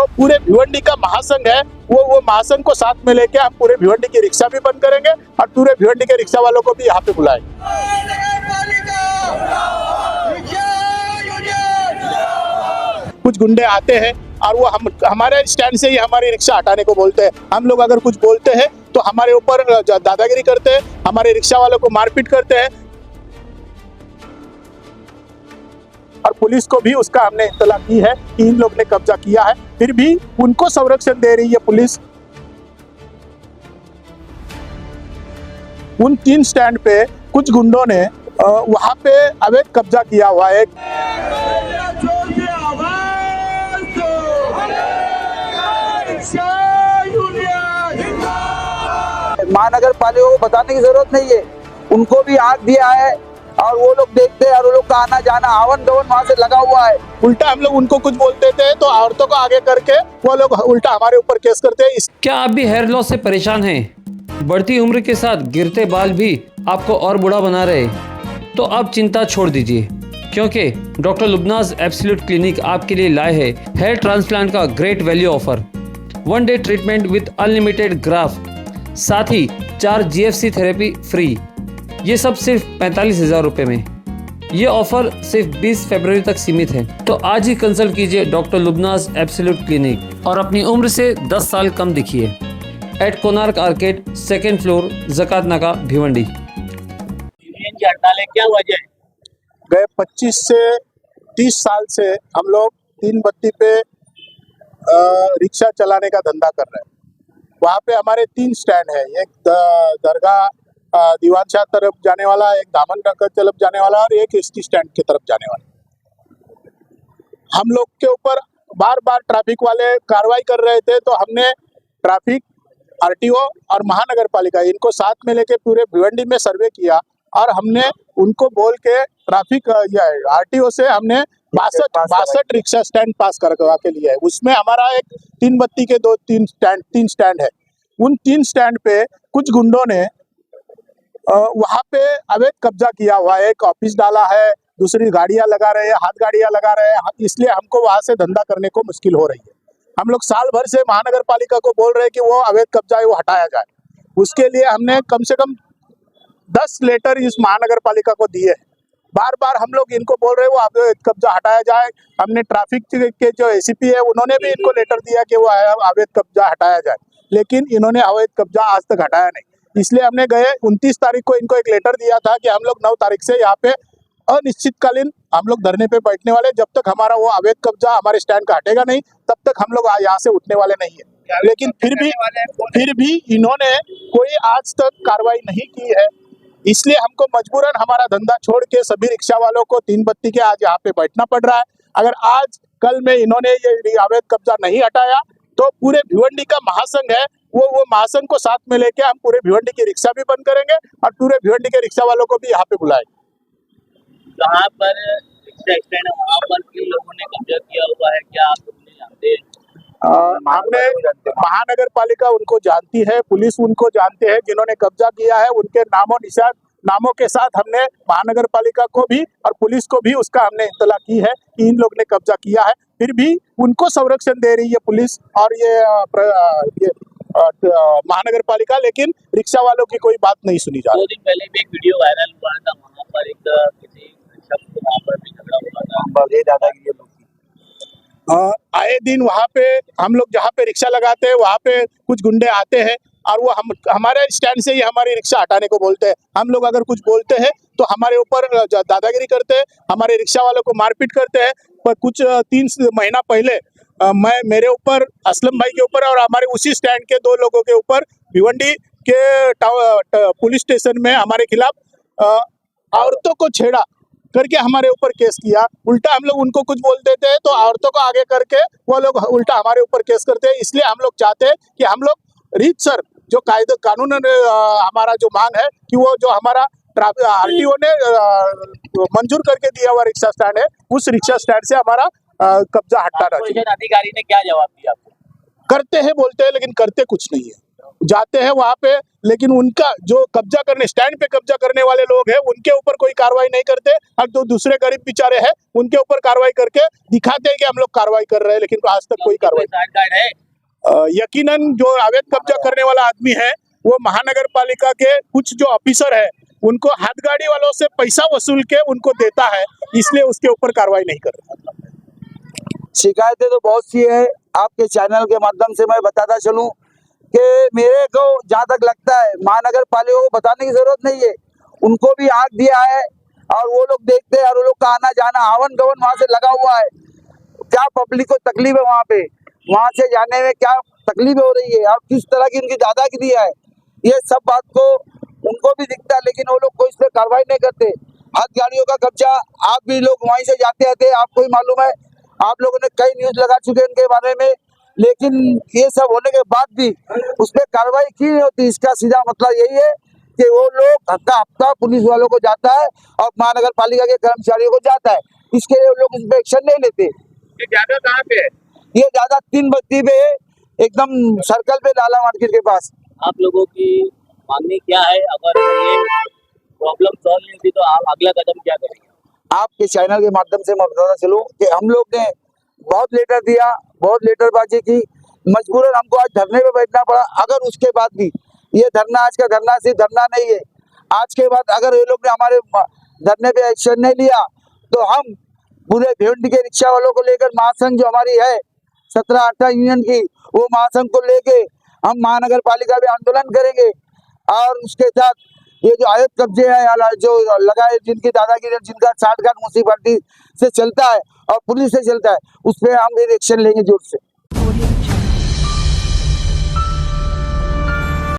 तो पूरे भिवंडी का महासंघ है, वो महासंघ को साथ में लेके हम पूरे भिवंडी की रिक्शा भी बंद करेंगे और पूरे भिवंडी के रिक्शा वालों को भी यहाँ पे बुलाएंगे। कुछ गुंडे आते हैं और वो हमारे स्टैंड से ही हमारी रिक्शा हटाने को बोलते हैं। हम लोग अगर कुछ बोलते हैं तो हमारे ऊपर दादागिरी करते हैं, हमारे रिक्शा वालों को मारपीट करते हैं और पुलिस को भी उसका हमने इत्तला की है कि इन लोग ने कब्जा किया है, फिर भी उनको संरक्षण दे रही है पुलिस। उन 3 स्टैंड पे कुछ गुंडों ने वहां पे अवैध कब्जा किया हुआ है। महानगर पालिका को बताने की जरूरत नहीं है, उनको भी आग दिया है और वो लोग देखते हैं और वो लोग का आना जाना आवन गवन वहां से लगा हुआ है। उल्टा हम लोग उनको कुछ बोलते थे तो औरतों को आगे करके वो लोग उल्टा हमारे ऊपर केस करते हैं। क्या आप भी हेयर लॉस से परेशान हैं? बढ़ती उम्र के साथ गिरते बाल भी आपको और बूढ़ा बना रहे? तो अब चिंता छोड़ दीजिए, क्योंकि डॉक्टर लुबनाज एब्सोल्यूट क्लिनिक आपके लिए लाए है हेयर ट्रांसप्लांट का great value offer. 1 day treatment with unlimited graft, साथ ही 4 GFC थेरेपी फ्री। ये सब सिर्फ 45,000 रुपये में। ये ऑफर सिर्फ 20 फरवरी तक सीमित है। तो आज ही कंसल्ट कीजिए डॉक्टर लुबनाज एब्सोल्यूट क्लिनिक और अपनी उम्र से 10 साल कम दिखिए। Eight Konark arcade, 2nd floor, ज़कात नाका, भिवंडी। हड़ताल क्या वजह है? गए 25 से 30 साल से हम लोग 3 बत्ती पे रिक्शा चलाने का धंधा कर रहे हैं। वहाँ पे हमारे 3 स्टैंड है, एक दरगाह दीवान शाह तरफ जाने वाला, एक दामन नगर तरफ जाने वाला और एक ST स्टैंड की तरफ जाने वाला। हम लोग के ऊपर बार बार ट्रैफिक वाले कार्रवाई कर रहे थे, तो हमने ट्रैफिक, RTO और महानगर पालिका इनको साथ में लेके पूरे भिवंडी में सर्वे किया और हमने उनको बोल के ट्रैफिक RTO से हमने 62 रिक्शा स्टैंड पास करवा के लिया है। उसमें हमारा एक 3 बत्ती के 3 स्टैंड है। उन 3 स्टैंड पे कुछ गुंडों ने वहां पे अवैध कब्जा किया हुआ है, एक ऑफिस डाला है, दूसरी गाड़ियां लगा रहे हैं, हाथ गाड़ियां लगा रहे हैं, इसलिए हमको वहां से धंधा करने को मुश्किल हो रही है। हम लोग साल भर से महानगर पालिका को बोल रहे हैं कि वो अवैध कब्जा है वो हटाया जाए। उसके लिए हमने कम से कम 10 लेटर इस महानगर पालिका को दिए हैं। बार बार हम लोग इनको बोल रहे हैं वो अवैध कब्जा हटाया जाए। हमने ट्रैफिक के जो ACP है उन्होंने भी इनको लेटर दिया कि वो अवैध कब्जा हटाया जाए, लेकिन इन्होंने अवैध कब्जा आज तक हटाया नहीं। इसलिए हमने गए 29 तारीख को इनको एक लेटर दिया था कि हम लोग 9 तारीख से यहाँ पे अनिश्चितकालीन हम लोग धरने पे बैठने वाले, जब तक हमारा वो अवैध कब्जा हमारे स्टैंड का हटेगा नहीं तब तक हम लोग यहाँ से उठने वाले नहीं है। लेकिन फिर भी इन्होंने कोई आज तक कार्रवाई नहीं की है, इसलिए हमको मजबूरन हमारा धंधा छोड़ के सभी रिक्शा वालों को 3 बत्ती के आज यहाँ पे बैठना पड़ रहा है। अगर आज कल में इन्होंने ये अवैध कब्जा नहीं हटाया तो पूरे भिवंडी का महासंघ है, वो महासंघ को साथ में लेके हम पूरे भिवंडी की रिक्शा भी बंद करेंगे और पूरे भिवंडी के रिक्शा वालों को भी यहाँ पे बुलाएंगे। जहाँ पर रिक्शा स्टैंड है वहाँ पर किन लोगों ने कब्जा किया हुआ है, क्या आप नहीं जानते? हमने महानगर पालिका उनको जानती है, पुलिस उनको जानते हैं, जिन्होंने कब्जा किया है उनके नामों के साथ हमने महानगर पालिका को भी और पुलिस को भी उसका हमने इत्तला की है कि इन लोग ने कब्जा किया है, फिर भी उनको संरक्षण दे रही है पुलिस और ये महानगर पालिका, लेकिन रिक्शा वालों की कोई बात नहीं सुनी जा रही। 2 दिन पहले भी एक वीडियो वायरल हुआ था, वहाँ पर एक किसी शख्स को वहाँ पर भी झगड़ा हुआ था, दादागिरी लोग आए दिन वहाँ पे हम लोग जहाँ पे रिक्शा लगाते हैं वहाँ पे कुछ गुंडे आते हैं और वो हमारे स्टैंड से ही हमारी रिक्शा हटाने को बोलते हैं। हम लोग अगर कुछ बोलते हैं तो हमारे ऊपर दादागिरी करते हैं, हमारे रिक्शा वालों को मारपीट करते हैं। पर कुछ 3 महीना पहले मेरे ऊपर, असलम भाई के ऊपर और हमारे उसी स्टैंड के 2 लोगों के ऊपर भिवंडी के पुलिस स्टेशन में हमारे खिलाफ औरतों को छेड़ा करके हमारे ऊपर केस किया। उल्टा हम लोग उनको कुछ बोल देते हैं तो औरतों को आगे करके वो लोग उल्टा हमारे ऊपर केस करते हैं। इसलिए हम लोग चाहते हैं कि हम लोग रीतसर जो कायदे कानून हमारा जो मांग है कि वो जो हमारा RTO ने मंजूर करके दिया हुआ रिक्शा स्टैंड है, उस रिक्शा स्टैंड से हमारा कब्जा हटाना चाहिए। अधिकारी ने क्या जवाब दिया आपको? करते हैं बोलते हैं, लेकिन करते कुछ नहीं है। जाते हैं वहां पे, लेकिन उनका जो कब्जा करने, स्टैंड पे कब्जा करने वाले लोग हैं, उनके ऊपर कोई कार्रवाई नहीं करते, और जो दूसरे गरीब बेचारे हैं उनके ऊपर कार्रवाई करके दिखाते हैं कि हम लोग कार्रवाई कर रहे हैं, लेकिन आज तक कोई कार्रवाई साइड गार्ड है? यकीनन जो अवैध कब्जा करने वाला आदमी है वो महानगर पालिका के कुछ जो ऑफिसर है उनको हाथगाड़ी वालों से पैसा वसूल के उनको देता है, इसलिए उसके ऊपर कार्रवाई नहीं कर रहा। शिकायतें तो बहुत सी है। आपके चैनल के माध्यम से मैं बताता चलूं कि मेरे को जहाँ तक लगता है महानगर पालिका को बताने की जरूरत नहीं है, उनको भी आग दिया है और वो लोग देखते हैं और वो लोग का आना जाना आवन गवन वहां से लगा हुआ है। क्या पब्लिक को तकलीफ है वहां से जाने में क्या तकलीफ हो रही है और किस तरह की उनकी दादागिरी है, ये सब बात को उनको भी दिखता है, लेकिन वो लोग कोई इस पर कार्रवाई नहीं करते। हाथ गाड़ियों का कब्जा, आप भी लोग वहीं से जाते आते, आपको ही मालूम है, आप लोगों ने कई न्यूज लगा चुके हैं उनके बारे में, लेकिन ये सब होने के बाद भी उस पर कार्रवाई क्यों नहीं होती? इसका सीधा मतलब यही है कि वो लोग हफ्ता पुलिस वालों को जाता है और महानगर पालिका के कर्मचारियों को जाता है, इसके लिए वो लोग इस पर एक्शन नहीं लेते। ये ज्यादा कहाँ पे है? ये ज्यादा 3 बत्ती पे है, एकदम सर्कल पे लाला मार्केट के पास। आप लोगों की मांगनी क्या है? अगर ये प्रॉब्लम सॉल्व नहीं होती तो आप अगला कदम क्या करेंगे? आपके चैनल के माध्यम से मैं बताता चलूं कि हम लोग ने बहुत लेटर दिया, बहुत लेटरबाजी की, मजबूरन हमको आज धरने पे बैठना पड़ा। अगर उसके बाद भी ये धरना, आज का धरना सिर्फ धरना नहीं है, आज के बाद अगर ये लोग ने हमारे धरने पे एक्शन नहीं लिया तो हम पूरे भिवंडी के रिक्शा वालों को लेकर महासंघ जो हमारी है 17-18 यूनियन की, वो महासंघ को लेके हम महानगर पालिका में आंदोलन करेंगे। और उसके साथ ये जो अवैध कब्जे है जो लगाए, जिनकी दादागिरी, जिनका साठगांठ मुंसिपालिटी से चलता है और पुलिस से चलता है, उस पर हम भी एक्शन लेंगे जोर से।